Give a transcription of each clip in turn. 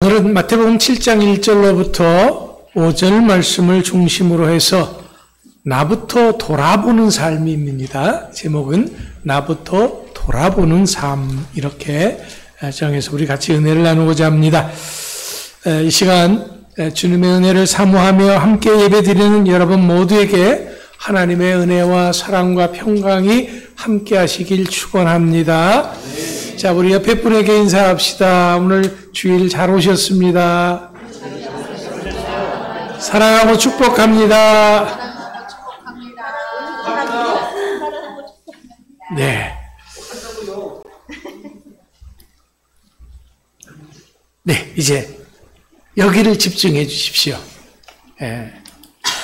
오늘은 마태복음 7장 1절로부터 5절 말씀을 중심으로 해서 나부터 돌아보는 삶입니다. 제목은 나부터 돌아보는 삶, 이렇게 정해서 우리 같이 은혜를 나누고자 합니다. 이 시간 주님의 은혜를 사모하며 함께 예배드리는 여러분 모두에게 하나님의 은혜와 사랑과 평강이 함께 하시길 축원합니다. 자, 우리 옆에 분에게 인사합시다. 오늘 주일 잘 오셨습니다. 사랑하고 축복합니다. 네. 네, 이제 여기를 집중해 주십시오.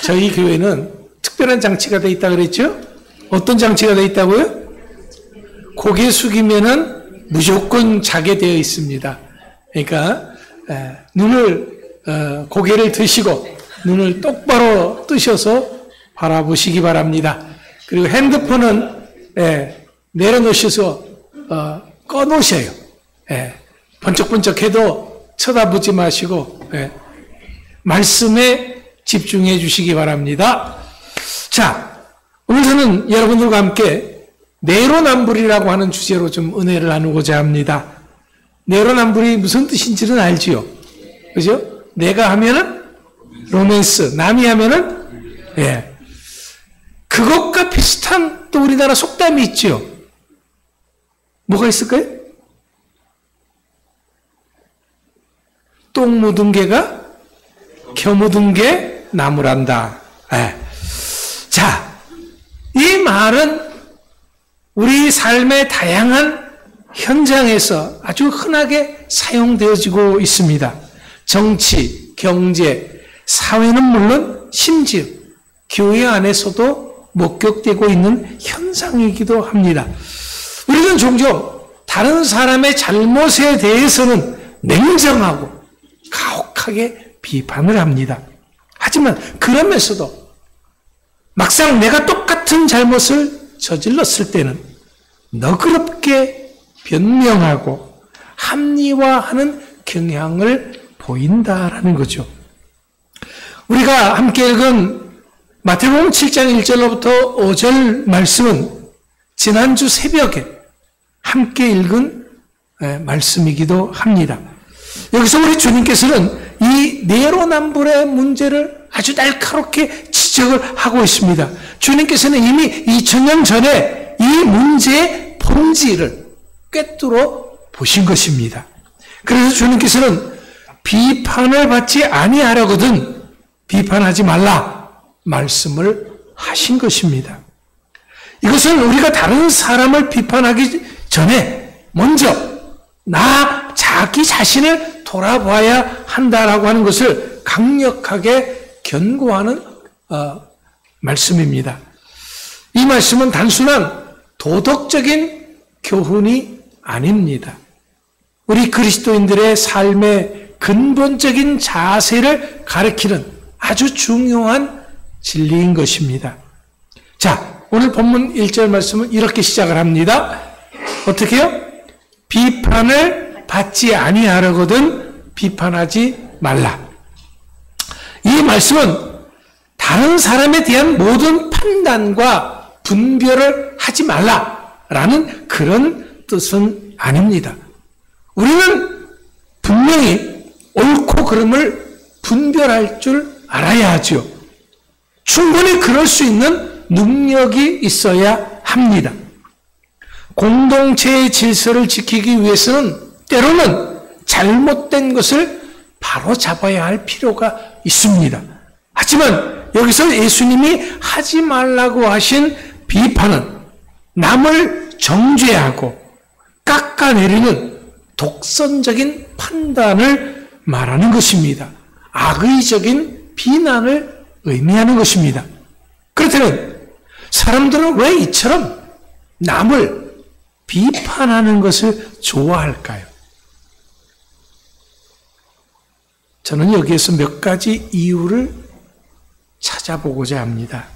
저희 교회는 특별한 장치가 돼 있다 그랬죠? 어떤 장치가 돼 있다고요? 고개 숙이면은 무조건 자게 되어 있습니다. 그러니까 눈을 고개를 드시고 눈을 똑바로 뜨셔서 바라보시기 바랍니다. 그리고 핸드폰은 내려놓으셔서 꺼놓으셔요. 번쩍번쩍해도 쳐다보지 마시고 말씀에 집중해 주시기 바랍니다. 자, 오늘 저는 여러분들과 함께 내로남불이라고 하는 주제로 좀 은혜를 나누고자 합니다. 내로남불이 무슨 뜻인지는 알지요? 그죠? 내가 하면은 로맨스, 남이 하면은 그것과 비슷한 또 우리나라 속담이 있지요. 뭐가 있을까요? 똥 묻은 개가 겨 묻은 개 나무란다. 자, 이 말은 우리 삶의 다양한 현장에서 아주 흔하게 사용되어지고 있습니다. 정치, 경제, 사회는 물론 심지어 교회 안에서도 목격되고 있는 현상이기도 합니다. 우리는 종종 다른 사람의 잘못에 대해서는 냉정하고 가혹하게 비판을 합니다. 하지만 그러면서도 막상 내가 똑같은 잘못을 저질렀을 때는 너그럽게 변명하고 합리화하는 경향을 보인다라는 거죠. 우리가 함께 읽은 마태복음 7장 1절로부터 5절 말씀은 지난주 새벽에 함께 읽은 말씀이기도 합니다. 여기서 우리 주님께서는 이 내로남불의 문제를 아주 날카롭게 지적을 하고 있습니다. 주님께서는 이미 2000년 전에 이 문제의 본질을 꿰뚫어 보신 것입니다. 그래서 주님께서는 비판을 받지 아니하려거든 비판하지 말라 말씀을 하신 것입니다. 이것은 우리가 다른 사람을 비판하기 전에 먼저 자기 자신을 돌아봐야 한다라고 하는 것을 강력하게 견고하는 말씀입니다. 이 말씀은 단순한 도덕적인 교훈이 아닙니다. 우리 그리스도인들의 삶의 근본적인 자세를 가리키는 아주 중요한 진리인 것입니다. 자, 오늘 본문 1절 말씀은 이렇게 시작을 합니다. 어떻게 해요? 비판을 받지 아니하려거든 비판하지 말라. 이 말씀은 다른 사람에 대한 모든 판단과 분별을 하지 말라라는 그런 뜻은 아닙니다. 우리는 분명히 옳고 그름을 분별할 줄 알아야 하죠. 충분히 그럴 수 있는 능력이 있어야 합니다. 공동체의 질서를 지키기 위해서는 때로는 잘못된 것을 바로 잡아야 할 필요가 있습니다. 하지만 여기서 예수님이 하지 말라고 하신 비판은 남을 정죄하고 깎아내리는 독선적인 판단을 말하는 것입니다. 악의적인 비난을 의미하는 것입니다. 그렇다면 사람들은 왜 이처럼 남을 비판하는 것을 좋아할까요? 저는 여기에서 몇 가지 이유를 찾아보고자 합니다.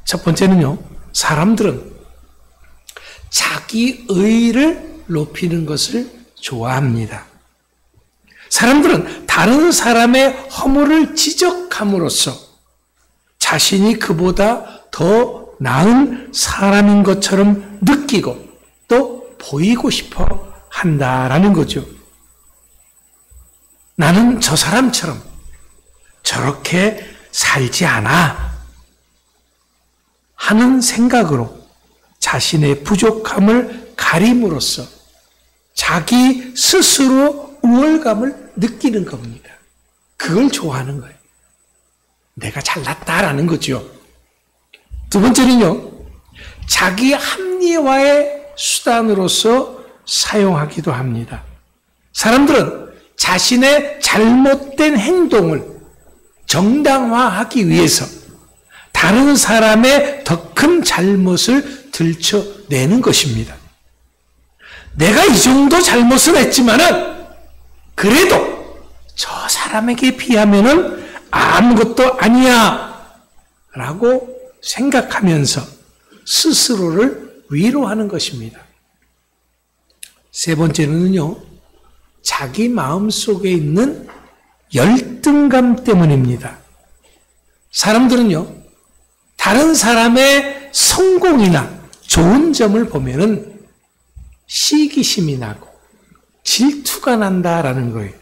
첫 번째는요, 사람들은 자기 의의를 높이는 것을 좋아합니다. 사람들은 다른 사람의 허물을 지적함으로써 자신이 그보다 더 나은 사람인 것처럼 느끼고 또 보이고 싶어 한다라는 거죠. 나는 저 사람처럼 저렇게 살지 않아 하는 생각으로 자신의 부족함을 가림으로써 자기 스스로 우월감을 느끼는 겁니다. 그걸 좋아하는 거예요. 내가 잘났다라는 거죠. 두 번째는요, 자기 합리화의 수단으로서 사용하기도 합니다. 사람들은 자신의 잘못된 행동을 정당화하기 위해서 다른 사람의 더 큰 잘못을 들춰내는 것입니다. 내가 이 정도 잘못을 했지만은 그래도 저 사람에게 비하면은 아무것도 아니야 라고 생각하면서 스스로를 위로하는 것입니다. 세 번째는요, 자기 마음속에 있는 열등감 때문입니다. 사람들은요, 다른 사람의 성공이나 좋은 점을 보면은 시기심이 나고 질투가 난다라는 거예요.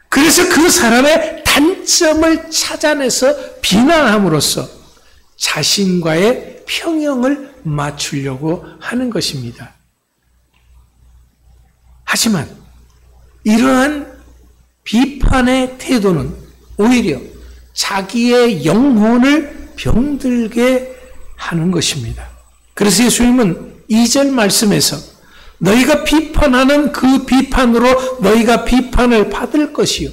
그래서 그 사람의 단점을 찾아내서 비난함으로써 자신과의 평형을 맞추려고 하는 것입니다. 하지만 이러한 비판의 태도는 오히려 자기의 영혼을 병들게 하는 것입니다. 그래서 예수님은 2절 말씀에서 너희가 비판하는 그 비판으로 너희가 비판을 받을 것이요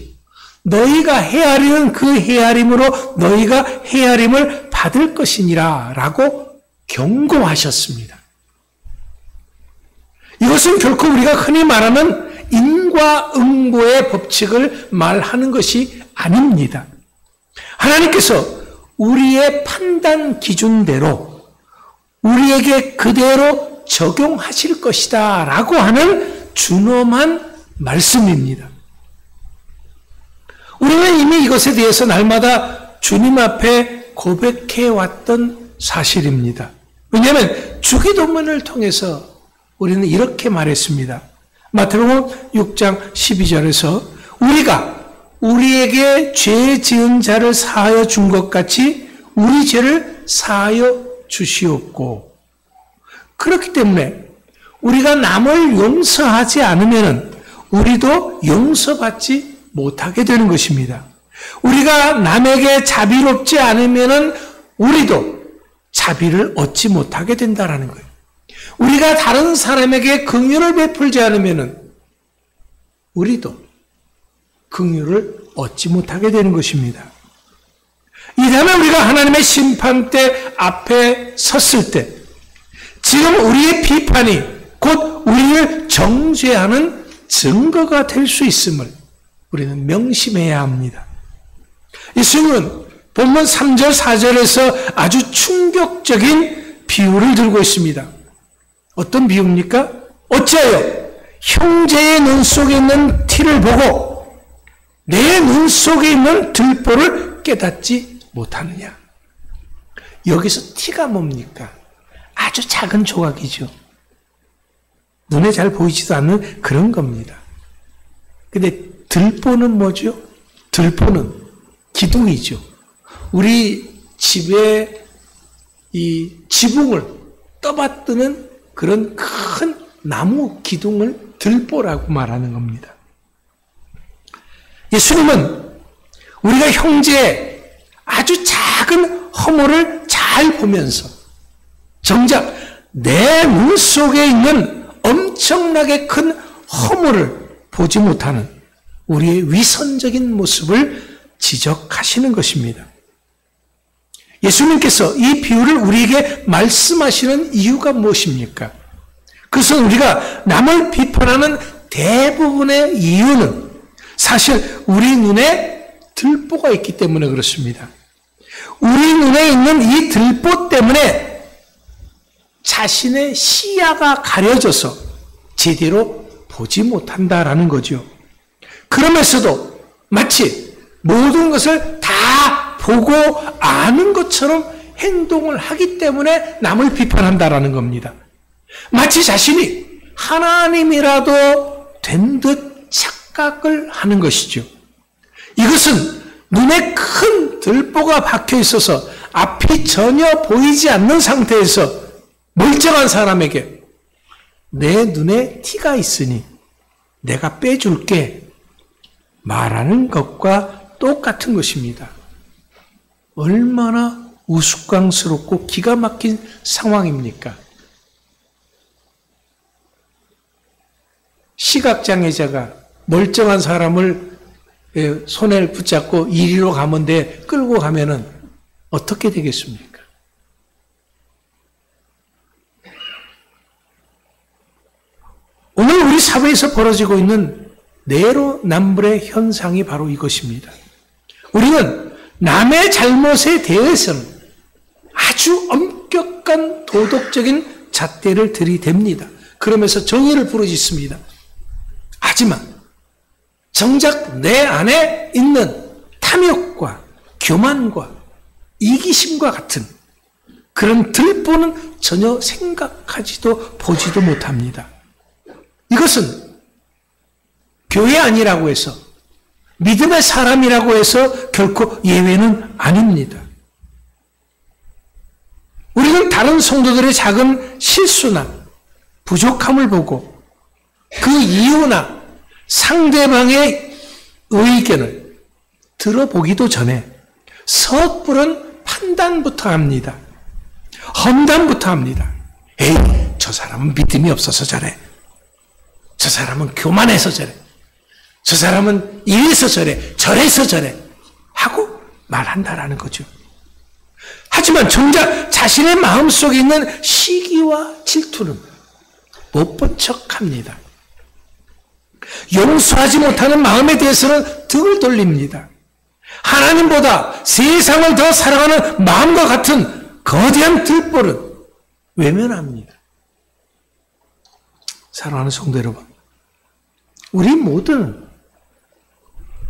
너희가 헤아리는 그 헤아림으로 너희가 헤아림을 받을 것이니라 라고 경고하셨습니다. 이것은 결코 우리가 흔히 말하는 인과응보의 법칙을 말하는 것이 아닙니다. 하나님께서 우리의 판단 기준대로 우리에게 그대로 적용하실 것이다 라고 하는 준엄한 말씀입니다. 우리는 이미 이것에 대해서 날마다 주님 앞에 고백해 왔던 사실입니다. 왜냐하면 주기도문을 통해서 우리는 이렇게 말했습니다. 마태복음 6장 12절에서 우리가 우리에게 죄 지은 자를 사하여 준 것 같이 우리 죄를 사하여 주시옵고, 그렇기 때문에 우리가 남을 용서하지 않으면 우리도 용서받지 못하게 되는 것입니다. 우리가 남에게 자비롭지 않으면 우리도 자비를 얻지 못하게 된다는 거예요. 우리가 다른 사람에게 긍휼을 베풀지 않으면 우리도 긍휼을 얻지 못하게 되는 것입니다. 이러면 우리가 하나님의 심판대 앞에 섰을 때 지금 우리의 비판이 곧 우리를 정죄하는 증거가 될 수 있음을 우리는 명심해야 합니다. 예수님은 본문 3절 4절에서 아주 충격적인 비유를 들고 있습니다. 어떤 비유입니까? 어찌하여 형제의 눈 속에 있는 티를 보고 내 눈 속에 있는 들보를 깨닫지 못하느냐. 여기서 티가 뭡니까? 아주 작은 조각이죠. 눈에 잘 보이지도 않는 그런 겁니다. 근데 들보는 뭐죠? 들보는 기둥이죠. 우리 집에 이 지붕을 떠받드는 그런 큰 나무 기둥을 들보라고 말하는 겁니다. 예수님은 우리가 형제의 아주 작은 허물을 잘 보면서 정작 내 눈 속에 있는 엄청나게 큰 허물을 보지 못하는 우리의 위선적인 모습을 지적하시는 것입니다. 예수님께서 이 비유를 우리에게 말씀하시는 이유가 무엇입니까? 그것은 우리가 남을 비판하는 대부분의 이유는 사실 우리 눈에 들보가 있기 때문에 그렇습니다. 우리 눈에 있는 이 들보 때문에 자신의 시야가 가려져서 제대로 보지 못한다라는 거죠. 그러면서도 마치 모든 것을 다 보고 아는 것처럼 행동을 하기 때문에 남을 비판한다라는 겁니다. 마치 자신이 하나님이라도 된 듯 착각을 하는 것이죠. 이것은 눈에 큰 들보가 박혀 있어서 앞이 전혀 보이지 않는 상태에서 멀쩡한 사람에게 내 눈에 티가 있으니 내가 빼줄게 말하는 것과 똑같은 것입니다. 얼마나 우스꽝스럽고 기가 막힌 상황입니까? 시각장애자가 멀쩡한 사람을 손을 붙잡고 이리로 가면 돼 끌고 가면은 어떻게 되겠습니까? 오늘 우리 사회에서 벌어지고 있는 내로남불의 현상이 바로 이것입니다. 우리는 남의 잘못에 대해서는 아주 엄격한 도덕적인 잣대를 들이댑니다. 그러면서 정의를 부르짖습니다. 하지만 정작 내 안에 있는 탐욕과 교만과 이기심과 같은 그런 들보는 전혀 생각하지도 보지도 못합니다. 이것은 교회 아니라고 해서 믿음의 사람이라고 해서 결코 예외는 아닙니다. 우리는 다른 성도들의 작은 실수나 부족함을 보고 그 이유나 상대방의 의견을 들어보기도 전에 섣부른 판단부터 합니다. 험담부터 합니다. 에이, 저 사람은 믿음이 없어서 저래. 저 사람은 교만해서 저래. 저 사람은 이래서 저래. 저래서 저래. 하고 말한다라는 거죠. 하지만 정작 자신의 마음속에 있는 시기와 질투는 못 본 척합니다. 용서하지 못하는 마음에 대해서는 등을 돌립니다. 하나님보다 세상을 더 사랑하는 마음과 같은 거대한 들보를 외면합니다. 사랑하는 성도 여러분, 우리 모두는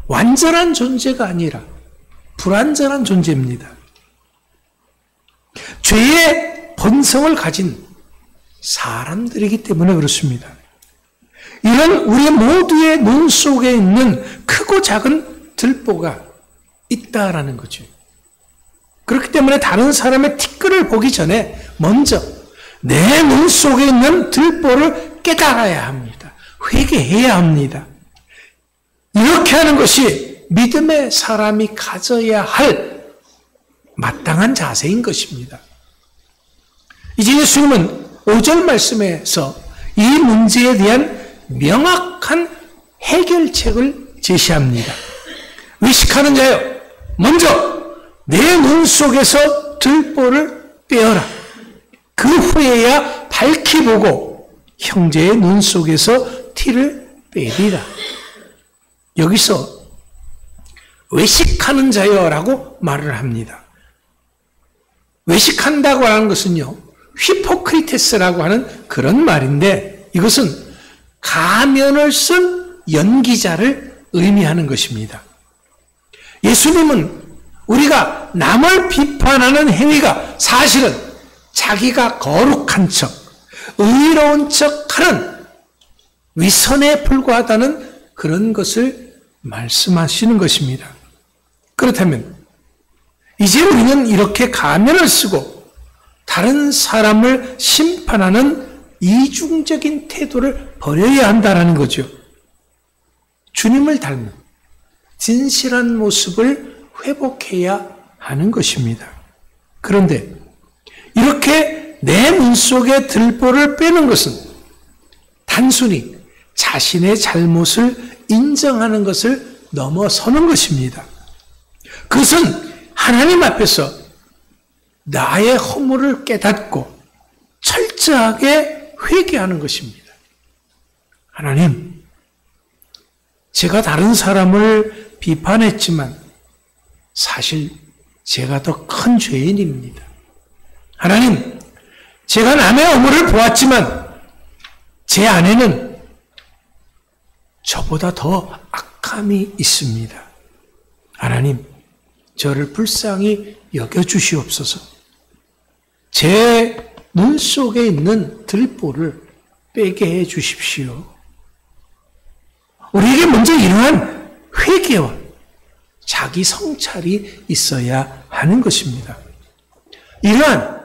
완전한 존재가 아니라 불완전한 존재입니다. 죄의 본성을 가진 사람들이기 때문에 그렇습니다. 이런 우리 모두의 눈 속에 있는 크고 작은 들보가 있다라는 거죠. 그렇기 때문에 다른 사람의 티끌을 보기 전에 먼저 내 눈 속에 있는 들보를 깨달아야 합니다. 회개해야 합니다. 이렇게 하는 것이 믿음의 사람이 가져야 할 마땅한 자세인 것입니다. 이제 예수님은 5절 말씀에서 이 문제에 대한 명확한 해결책을 제시합니다. 의식하는 자여, 먼저 내 눈 속에서 들보를 빼어라. 그 후에야 밝히 보고 형제의 눈 속에서 티를 빼리라. 여기서 외식하는 자여라고 말을 합니다. 외식한다고 하는 것은요, 히포크리테스라고 하는 그런 말인데 이것은 가면을 쓴 연기자를 의미하는 것입니다. 예수님은 우리가 남을 비판하는 행위가 사실은 자기가 거룩한 척, 의로운 척하는 위선에 불과하다는 그런 것을 말씀하시는 것입니다. 그렇다면 이제 우리는 이렇게 가면을 쓰고 다른 사람을 심판하는 이중적인 태도를 버려야 한다는 거죠. 주님을 닮은 진실한 모습을 회복해야 하는 것입니다. 그런데 이렇게 내 눈 속에 들보를 빼는 것은 단순히 자신의 잘못을 인정하는 것을 넘어서는 것입니다. 그것은 하나님 앞에서 나의 허물을 깨닫고 철저하게 회개하는 것입니다. 하나님, 제가 다른 사람을 비판했지만 사실 제가 더 큰 죄인입니다. 하나님, 제가 남의 허물을 보았지만 제 안에는 저보다 더 악함이 있습니다. 하나님, 저를 불쌍히 여겨주시옵소서. 제 눈 속에 있는 들보를 빼게 해 주십시오. 우리에게 먼저 이러한 회개와 자기 성찰이 있어야 하는 것입니다. 이러한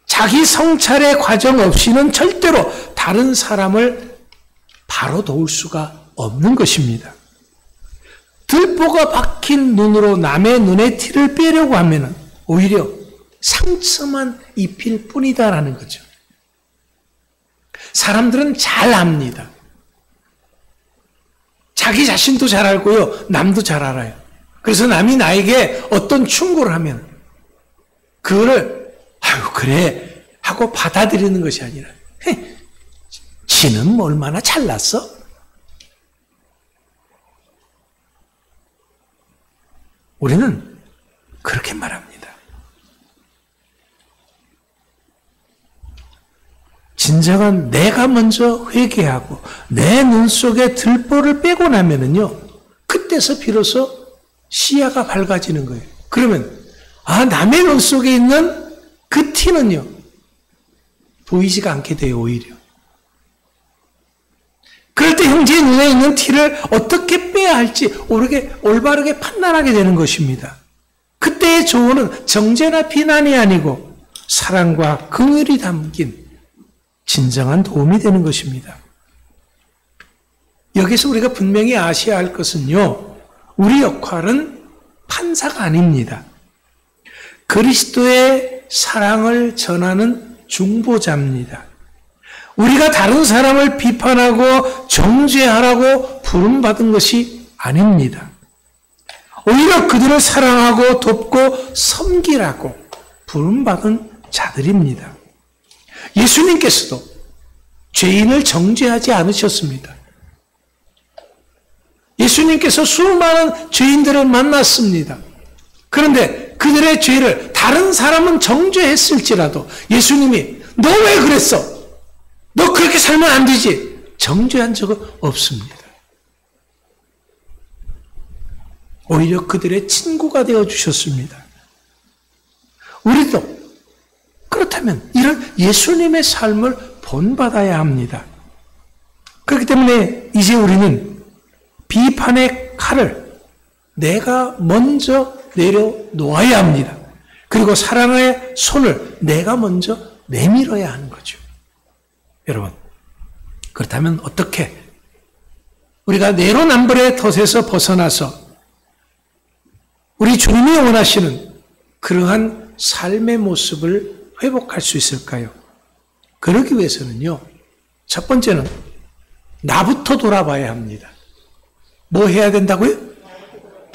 자기 성찰의 과정 없이는 절대로 다른 사람을 바로 도울 수가 없는 것입니다. 들보가 박힌 눈으로 남의 눈에 티를 빼려고 하면 오히려 상처만 입힐 뿐이다라는 거죠. 사람들은 잘 압니다. 자기 자신도 잘 알고요, 남도 잘 알아요. 그래서 남이 나에게 어떤 충고를 하면 그거를 아유 그래 하고 받아들이는 것이 아니라 지는 뭐 얼마나 잘났어? 우리는 그렇게 말합니다. 진정한 내가 먼저 회개하고 내 눈 속에 들보를 빼고 나면은요, 그때서 비로소 시야가 밝아지는 거예요. 그러면 남의 눈 속에 있는 그 티는요 보이지가 않게 돼요. 오히려 그럴 때 형제의 눈에 있는 티를 어떻게 빼야 할지 올바르게 판단하게 되는 것입니다. 그때의 조언은 정죄나 비난이 아니고 사랑과 긍휼이 담긴 진정한 도움이 되는 것입니다. 여기서 우리가 분명히 아셔야 할 것은요, 우리 역할은 판사가 아닙니다. 그리스도의 사랑을 전하는 중보자입니다. 우리가 다른 사람을 비판하고 정죄하라고 부름받은 것이 아닙니다. 오히려 그들을 사랑하고 돕고 섬기라고 부름받은 자들입니다. 예수님께서도 죄인을 정죄하지 않으셨습니다. 예수님께서 수많은 죄인들을 만났습니다. 그런데 그들의 죄를 다른 사람은 정죄했을지라도 예수님이 너 왜 그랬어? 너 그렇게 살면 안 되지? 정죄한 적은 없습니다. 오히려 그들의 친구가 되어주셨습니다. 우리도 그렇다면 이런 예수님의 삶을 본받아야 합니다. 그렇기 때문에 이제 우리는 비판의 칼을 내가 먼저 내려놓아야 합니다. 그리고 사랑의 손을 내가 먼저 내밀어야 하는 거죠. 여러분, 그렇다면 어떻게 우리가 내로남불의 덫에서 벗어나서 우리 주님이 원하시는 그러한 삶의 모습을 회복할 수 있을까요? 그러기 위해서는요, 첫 번째는 나부터 돌아봐야 합니다. 뭐 해야 된다고요?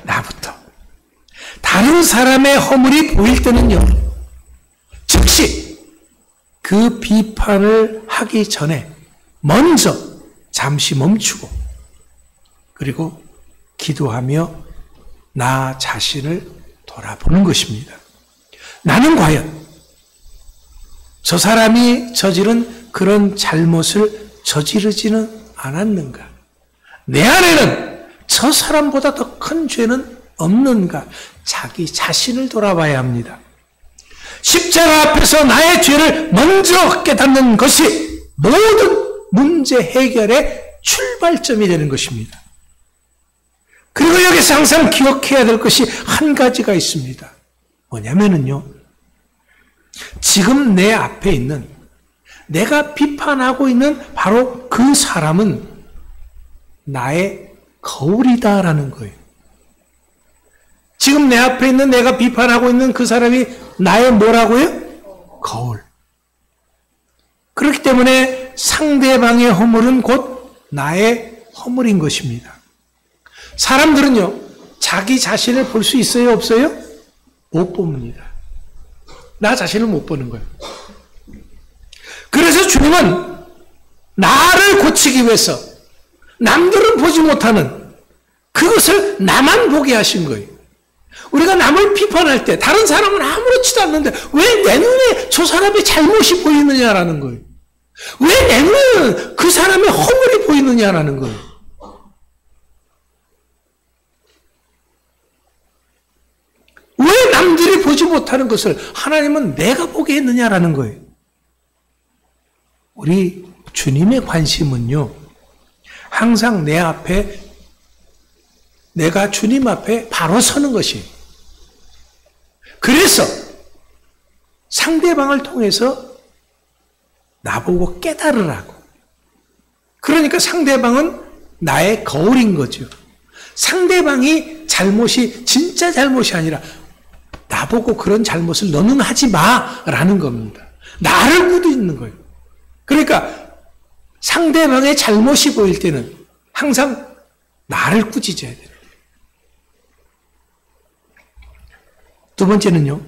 나부터. 다른 사람의 허물이 보일 때는요, 즉시 그 비판을 하기 전에 먼저 잠시 멈추고 그리고 기도하며 나 자신을 돌아보는 것입니다. 나는 과연 저 사람이 저지른 그런 잘못을 저지르지는 않았는가? 내 안에는 저 사람보다 더 큰 죄는 없는가? 자기 자신을 돌아봐야 합니다. 십자가 앞에서 나의 죄를 먼저 깨닫는 것이 모든 문제 해결의 출발점이 되는 것입니다. 그리고 여기서 항상 기억해야 될 것이 한 가지가 있습니다. 뭐냐면요, 지금 내 앞에 있는, 내가 비판하고 있는 바로 그 사람은 나의 거울이다라는 거예요. 지금 내 앞에 있는, 내가 비판하고 있는 그 사람이 나의 뭐라고요? 거울. 그렇기 때문에 상대방의 허물은 곧 나의 허물인 것입니다. 사람들은요, 자기 자신을 볼 수 있어요, 없어요? 못 봅니다. 나 자신을 못 보는 거예요. 그래서 주님은 나를 고치기 위해서 남들은 보지 못하는 그것을 나만 보게 하신 거예요. 우리가 남을 비판할 때 다른 사람은 아무렇지도 않는데 왜 내 눈에 저 사람의 잘못이 보이느냐라는 거예요. 왜 내 눈에는 그 사람의 허물이 보이느냐라는 거예요. 보지 못하는 것을 하나님은 내가 보게 했느냐라는 거예요. 우리 주님의 관심은요, 항상 내 앞에, 내가 주님 앞에 바로 서는 것이에요. 그래서 상대방을 통해서 나보고 깨달으라고. 그러니까 상대방은 나의 거울인 거죠. 상대방이 잘못이 진짜 잘못이 아니라 나보고 그런 잘못을 너는 하지 마라는 겁니다. 나를 꾸짖는 거예요. 그러니까 상대방의 잘못이 보일 때는 항상 나를 꾸짖어야 돼요. 두 번째는요,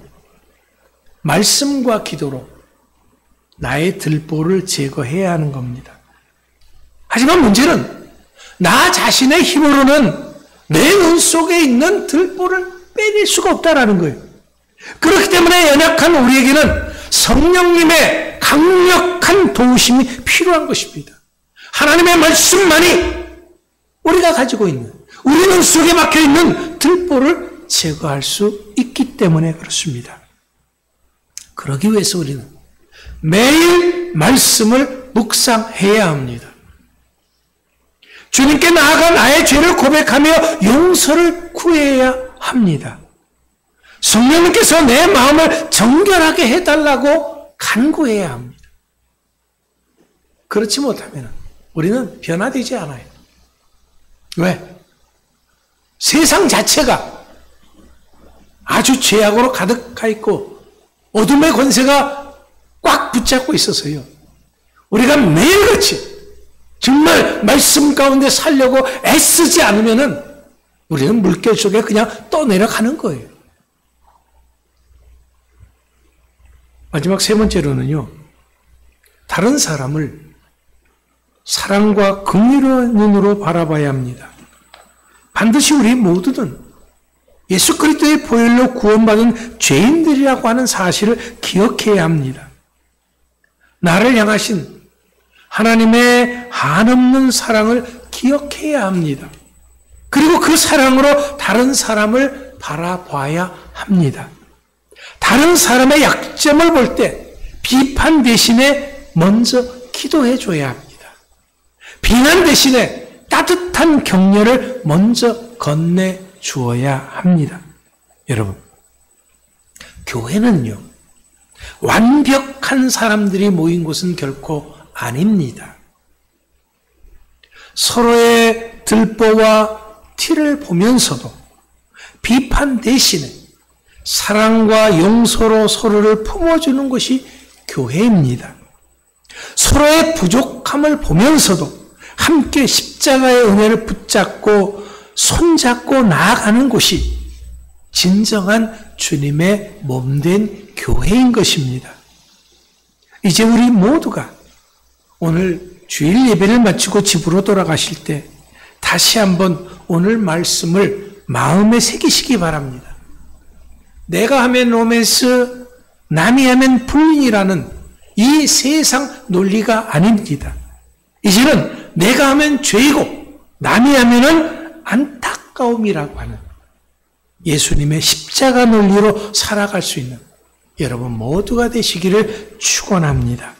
말씀과 기도로 나의 들보를 제거해야 하는 겁니다. 하지만 문제는 나 자신의 힘으로는 내 눈 속에 있는 들보를 빼낼 수가 없다라는 거예요. 그렇기 때문에 연약한 우리에게는 성령님의 강력한 도우심이 필요한 것입니다. 하나님의 말씀만이 우리가 가지고 있는, 우리 눈 속에 박혀있는 들보를 제거할 수 있기 때문에 그렇습니다. 그러기 위해서 우리는 매일 말씀을 묵상해야 합니다. 주님께 나아가 나의 죄를 고백하며 용서를 구해야 합니다. 성령님께서 내 마음을 정결하게 해달라고 간구해야 합니다. 그렇지 못하면 우리는 변화되지 않아요. 왜? 세상 자체가 아주 죄악으로 가득하 있고 어둠의 권세가 꽉 붙잡고 있어서요, 우리가 매일같이 정말 말씀 가운데 살려고 애쓰지 않으면은 우리는 물결 속에 그냥 떠내려가는 거예요. 마지막 세 번째로는요, 다른 사람을 사랑과 긍휼의 눈으로 바라봐야 합니다. 반드시 우리 모두는 예수 그리스도의 보혈로 구원받은 죄인들이라고 하는 사실을 기억해야 합니다. 나를 향하신 하나님의 한없는 사랑을 기억해야 합니다. 그리고 그 사랑으로 다른 사람을 바라봐야 합니다. 다른 사람의 약점을 볼 때 비판 대신에 먼저 기도해 줘야 합니다. 비난 대신에 따뜻한 격려를 먼저 건네 주어야 합니다. 여러분, 교회는요, 완벽한 사람들이 모인 곳은 결코 아닙니다. 서로의 들보와 티를 보면서도 비판 대신에 사랑과 용서로 서로를 품어주는 것이 교회입니다. 서로의 부족함을 보면서도 함께 십자가의 은혜를 붙잡고 손잡고 나아가는 곳이 진정한 주님의 몸된 교회인 것입니다. 이제 우리 모두가 오늘 주일 예배를 마치고 집으로 돌아가실 때 다시 한번 오늘 말씀을 마음에 새기시기 바랍니다. 내가 하면 로맨스, 남이 하면 불륜이라는 이 세상 논리가 아닙니다. 이제는 내가 하면 죄이고 남이 하면은 안타까움이라고 하는 예수님의 십자가 논리로 살아갈 수 있는 여러분 모두가 되시기를 축원합니다.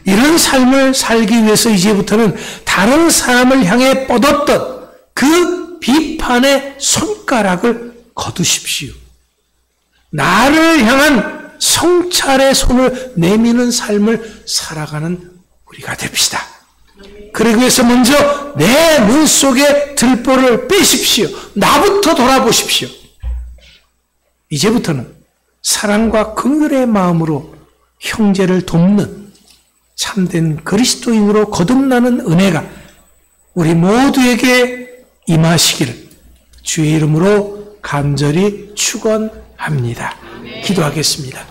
이런 삶을 살기 위해서 이제부터는 다른 사람을 향해 뻗었던 그 비판의 손가락을 거두십시오. 나를 향한 성찰의 손을 내미는 삶을 살아가는 우리가 됩시다. 그러기 위해서 먼저 내 눈 속에 들보를 빼십시오. 나부터 돌아보십시오. 이제부터는 사랑과 긍휼의 마음으로 형제를 돕는 참된 그리스도인으로 거듭나는 은혜가 우리 모두에게 임하시기를 주의 이름으로 간절히 축원합니다. 기도하겠습니다.